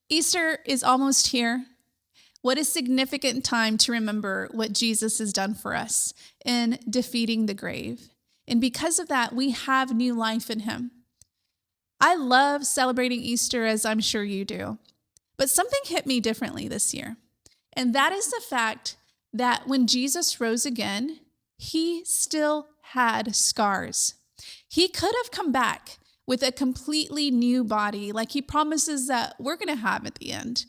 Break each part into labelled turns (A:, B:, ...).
A: Easter is almost here. What a significant time to remember what Jesus has done for us in defeating the grave. And because of that, we have new life in him. I love celebrating Easter, as I'm sure you do. But something hit me differently this year. And that is the fact that when Jesus rose again, he still had scars. He could have come back with a completely new body, like he promises that we're going to have at the end.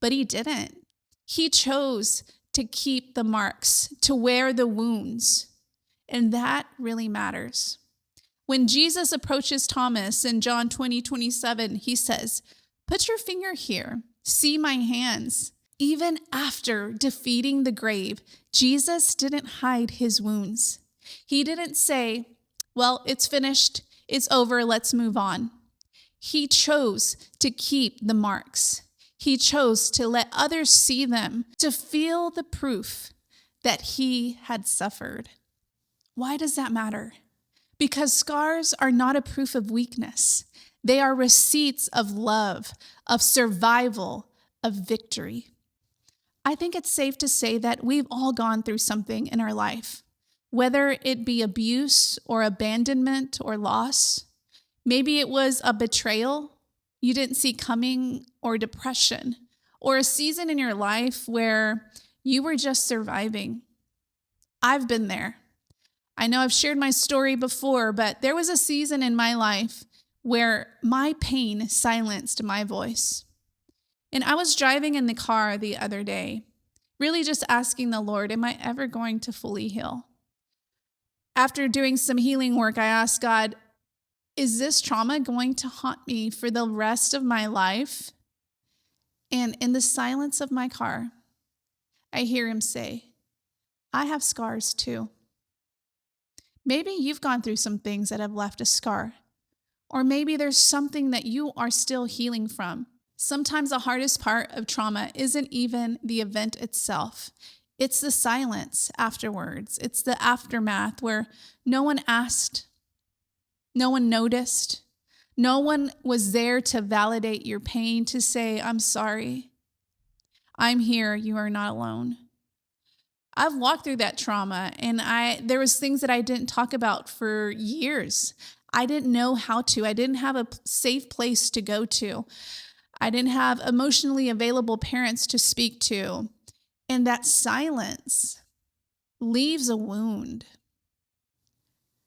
A: But he didn't. He chose to keep the marks, to wear the wounds. And that really matters. When Jesus approaches Thomas in John 20:27, he says, "Put your finger here, see my hands." Even after defeating the grave, Jesus didn't hide his wounds. He didn't say, "Well, it's finished, it's over, let's move on." He chose to keep the marks. He chose to let others see them, to feel the proof that he had suffered. Why does that matter? Because scars are not a proof of weakness. They are receipts of love, of survival, of victory. I think it's safe to say that we've all gone through something in our life, whether it be abuse or abandonment or loss. Maybe it was a betrayal you didn't see coming, or depression, or a season in your life where you were just surviving. I've been there. I know I've shared my story before, but there was a season in my life where my pain silenced my voice. And I was driving in the car the other day, really just asking the Lord, am I ever going to fully heal? After doing some healing work, I asked God, is this trauma going to haunt me for the rest of my life? And in the silence of my car, I hear him say, I have scars too. Maybe you've gone through some things that have left a scar. Or maybe there's something that you are still healing from. Sometimes the hardest part of trauma isn't even the event itself. It's the silence afterwards. It's the aftermath where no one asked, no one noticed, no one was there to validate your pain, to say, I'm sorry. I'm here. You are not alone. I've walked through that trauma, and there was things that I didn't talk about for years. I didn't know how to. I didn't have a safe place to go to. I didn't have emotionally available parents to speak to. And that silence leaves a wound.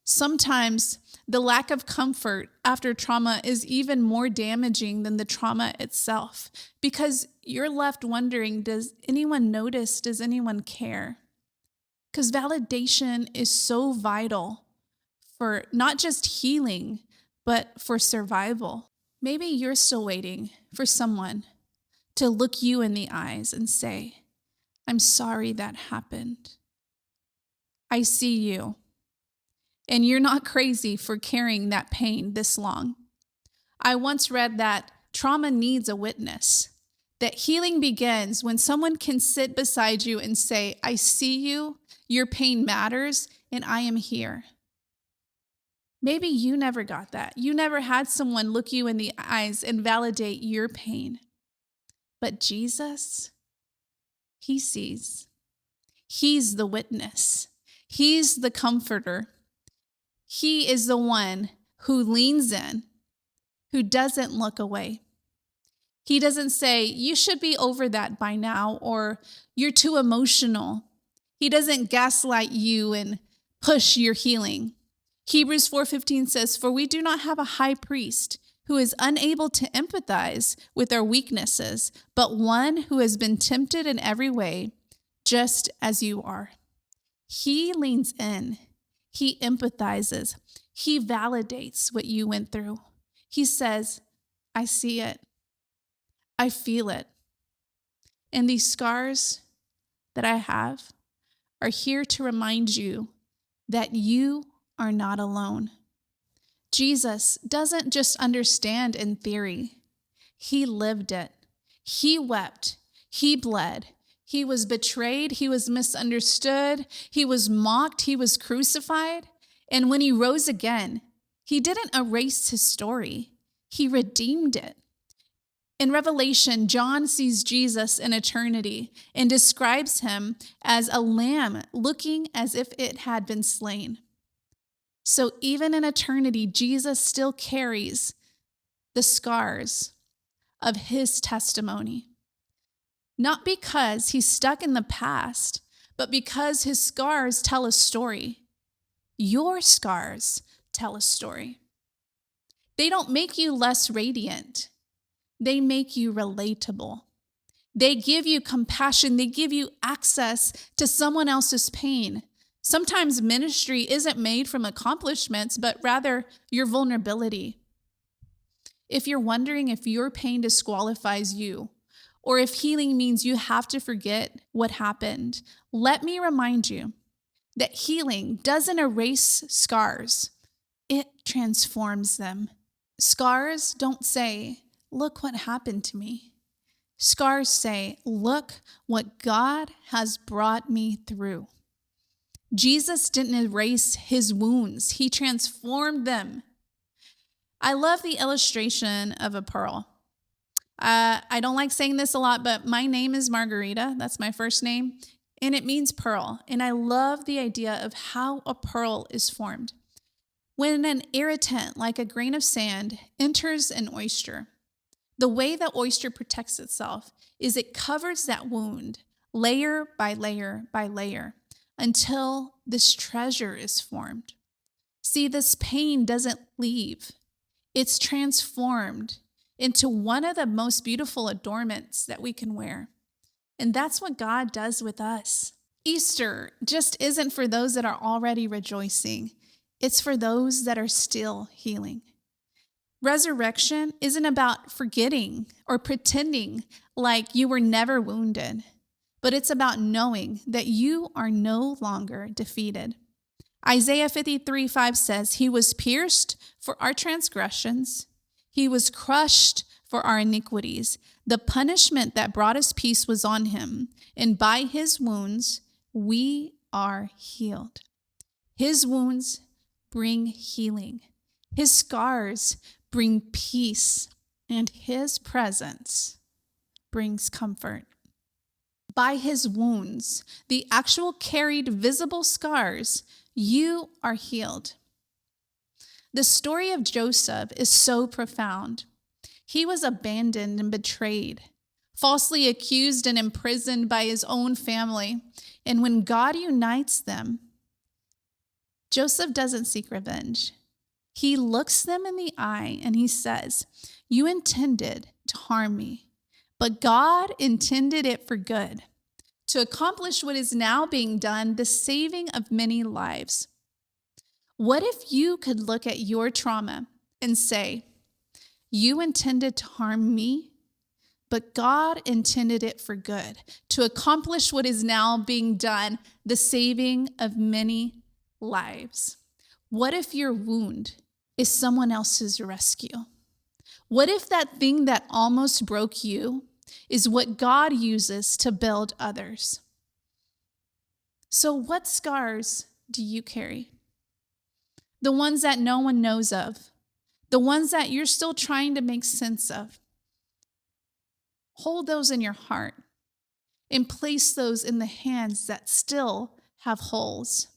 A: Sometimes the lack of comfort after trauma is even more damaging than the trauma itself, because you're left wondering, does anyone notice? Does anyone care? Because validation is so vital for not just healing, but for survival. Maybe you're still waiting for someone to look you in the eyes and say, I'm sorry that happened. I see you. And you're not crazy for carrying that pain this long. I once read that trauma needs a witness, that healing begins when someone can sit beside you and say, I see you, your pain matters, and I am here. Maybe you never got that. You never had someone look you in the eyes and validate your pain. But Jesus, he sees. He's the witness. He's the comforter. He is the one who leans in, who doesn't look away. He doesn't say, you should be over that by now, or you're too emotional. He doesn't gaslight you and push your healing. Hebrews 4:15 says, for we do not have a high priest who is unable to empathize with our weaknesses, but one who has been tempted in every way, just as you are. He leans in. He empathizes. He validates what you went through. He says, I see it. I feel it. And these scars that I have are here to remind you that you are not alone. Jesus doesn't just understand in theory. He lived it. He wept. He bled. He was betrayed. He was misunderstood. He was mocked. He was crucified. And when he rose again, he didn't erase his story. He redeemed it. In Revelation, John sees Jesus in eternity and describes him as a lamb looking as if it had been slain. So even in eternity, Jesus still carries the scars of his testimony. Not because he's stuck in the past, but because his scars tell a story. Your scars tell a story. They don't make you less radiant. They make you relatable. They give you compassion. They give you access to someone else's pain. Sometimes ministry isn't made from accomplishments, but rather your vulnerability. If you're wondering if your pain disqualifies you, or if healing means you have to forget what happened, let me remind you that healing doesn't erase scars. It transforms them. Scars don't say, "Look what happened to me." Scars say, "Look what God has brought me through." Jesus didn't erase his wounds. He transformed them. I love the illustration of a pearl. I don't like saying this a lot, but my name is Margarita. That's my first name, and it means pearl. And I love the idea of how a pearl is formed. When an irritant, like a grain of sand, enters an oyster, the way the oyster protects itself is it covers that wound layer by layer by layer until this treasure is formed. See, this pain doesn't leave. It's transformed into one of the most beautiful adornments that we can wear. And that's what God does with us. Easter just isn't for those that are already rejoicing. It's for those that are still healing. Resurrection isn't about forgetting or pretending like you were never wounded, but it's about knowing that you are no longer defeated. Isaiah 53:5 says, "He was pierced for our transgressions. He was crushed for our iniquities. The punishment that brought us peace was on him, and by his wounds we are healed." His wounds bring healing. His scars bring peace, and his presence brings comfort. By his wounds, the actual carried visible scars, you are healed. The story of Joseph is so profound. He was abandoned and betrayed, falsely accused and imprisoned by his own family. And when God unites them, Joseph doesn't seek revenge. He looks them in the eye and he says, "You intended to harm me, but God intended it for good, to accomplish what is now being done, the saving of many lives." What if you could look at your trauma and say, "You intended to harm me, but God intended it for good, to accomplish what is now being done, the saving of many lives"? What if your wound is someone else's rescue? What if that thing that almost broke you is what God uses to build others? So what scars do you carry? The ones that no one knows of, the ones that you're still trying to make sense of. Hold those in your heart and place those in the hands that still have holes.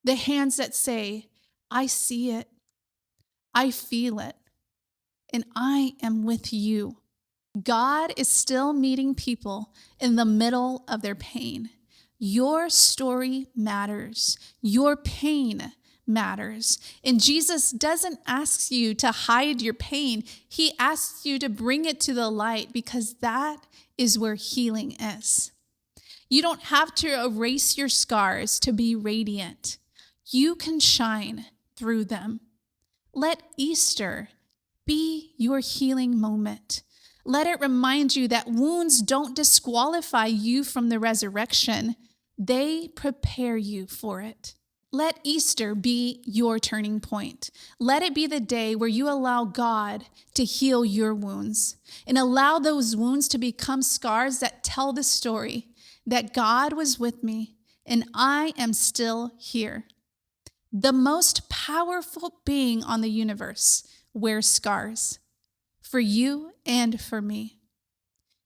A: The hands that say, "I see it, I feel it, and I am with you." God is still meeting people in the middle of their pain. Your story matters. Your pain matters. And Jesus doesn't ask you to hide your pain. He asks you to bring it to the light, because that is where healing is. You don't have to erase your scars to be radiant. You can shine through them. Let Easter be your healing moment. Let it remind you that wounds don't disqualify you from the resurrection. They prepare you for it. Let Easter be your turning point. Let it be the day where you allow God to heal your wounds and allow those wounds to become scars that tell the story that God was with me and I am still here. The most powerful being on the universe wears scars for you and for me.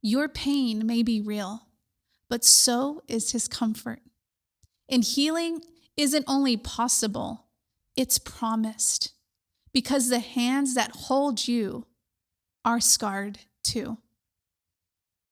A: Your pain may be real, but so is his comfort. And healing isn't only possible, it's promised, because the hands that hold you are scarred too.